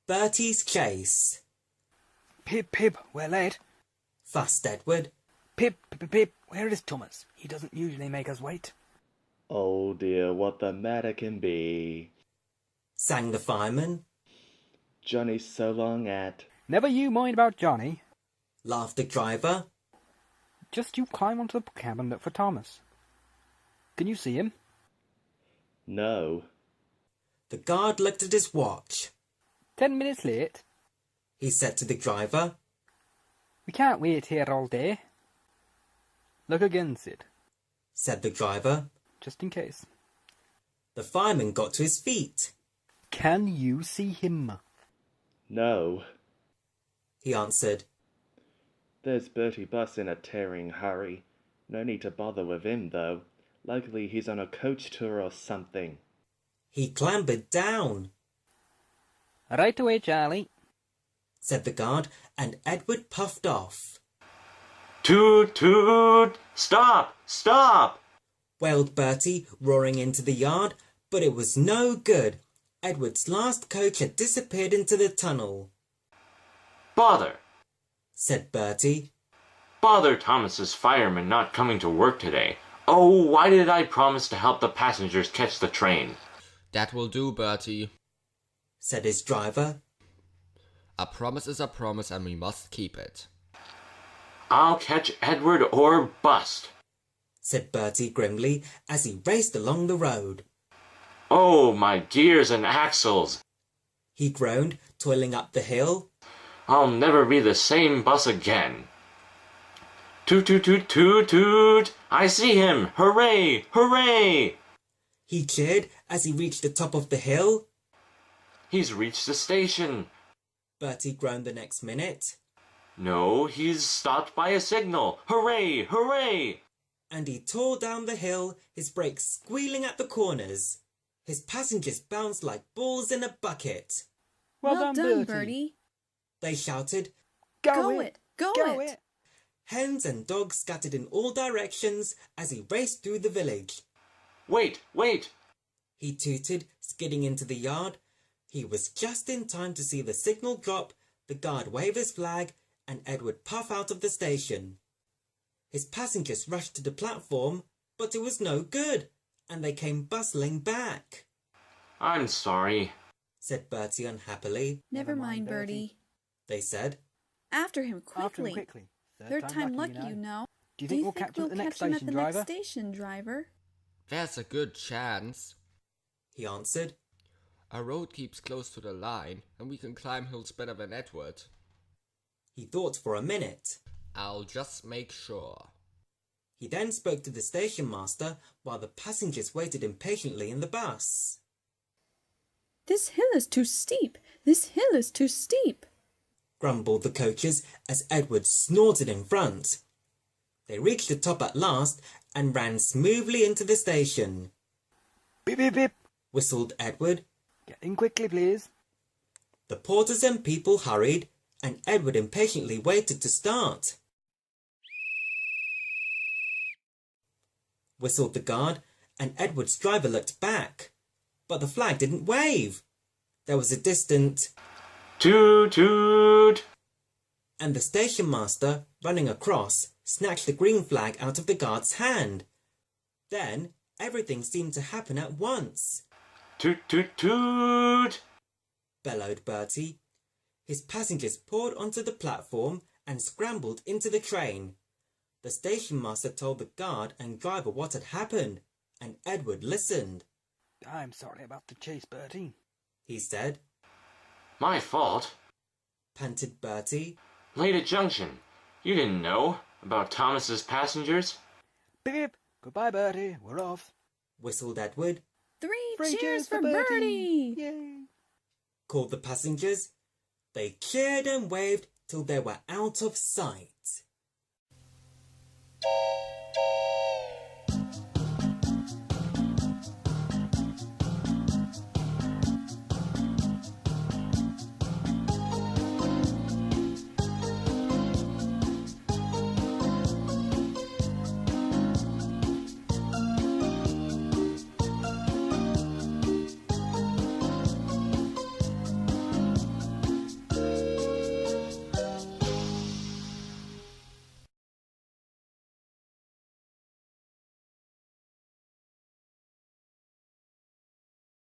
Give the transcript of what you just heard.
Bertie's chase. Pip, Pip, we're late. Fussed Edward. Pip, Pip, Pip, where is Thomas? He doesn't usually make us wait. Oh dear, what the matter can be? Sang the fireman. Johnny's so long at... Never you mind about Johnny. Laughed the driver. Just you climb onto the cab and look for Thomas. Can you see him? No. The guard looked at his watch. 10 minutes late. He said to the driver. We can't wait here all day. Look again, Sid. Said the driver. Just in case. The fireman got to his feet. Can you see him? No. He answered. There's Bertie Bus in a tearing hurry. No need to bother with him, though. Likely he's on a coach tour or something. He clambered down. Right away, Charlie. Said the guard, and Edward puffed off. Toot, toot! Stop! Stop! Wailed Bertie, roaring into the yard, but it was no good. Edward's last coach had disappeared into the tunnel. Bother! Said Bertie. Bother Thomas's fireman not coming to work today. Oh, why did I promise to help the passengers catch the train? That will do, Bertie. Said his driver. A promise is a promise and we must keep it. I'll catch Edward or bust. Said Bertie grimly as he raced along the road. Oh, my gears and axles! He groaned, toiling up the hill. I'll never be the same bus again. Toot, toot, toot, toot, toot! I see him! Hooray! Hooray! He cheered as he reached the top of the hill. He's reached the station. Bertie groaned the next minute. No, he's stopped by a signal. Hooray! Hooray! And he tore down the hill, his brakes squealing at the corners. His passengers bounced like balls in a bucket. Well done, Bertie. They shouted. Go it! Go it! Hens and dogs scattered in all directions as he raced through the village. Wait, wait! He tooted, skidding into the yard. He was just in time to see the signal drop, the guard wave his flag, and Edward puff out of the station. His passengers rushed to the platform, but it was no good, and they came bustling back. I'm sorry, said Bertie unhappily. Never mind, Bertie. They said. After him quickly. After him quickly. Third time lucky, you know. Do you think we'll catch him at the next station, driver? There's a good chance. He answered. Our road keeps close to the line, and we can climb hills better than Edward. He thought for a minute. I'll just make sure. He then spoke to the station master while the passengers waited impatiently in the bus. This hill is too steep. This hill is too steep, grumbled the coaches as Edward snorted in front. They reached the top at last and ran smoothly into the station. Beep, beep, beep, whistled Edward. Get in quickly, please. The porters and people hurried, and Edward impatiently waited to start. Whistled the guard, and Edward's driver looked back. But the flag didn't wave. There was a distant toot, toot! And the station master, running across, snatched the green flag out of the guard's hand. Then everything seemed to happen at once. Toot, toot, toot! Bellowed Bertie. His passengers poured onto the platform and scrambled into the train. The station master told the guard and driver what had happened, and Edward listened. I'm sorry about the chase, Bertie, he said. My fault, panted Bertie. Late at junction. You didn't know about Thomas's passengers? Beep! Goodbye, Bertie. We're off. Whistled Edward. Three cheers for Bertie! Yay! Called the passengers. They cheered and waved till they were out of sight.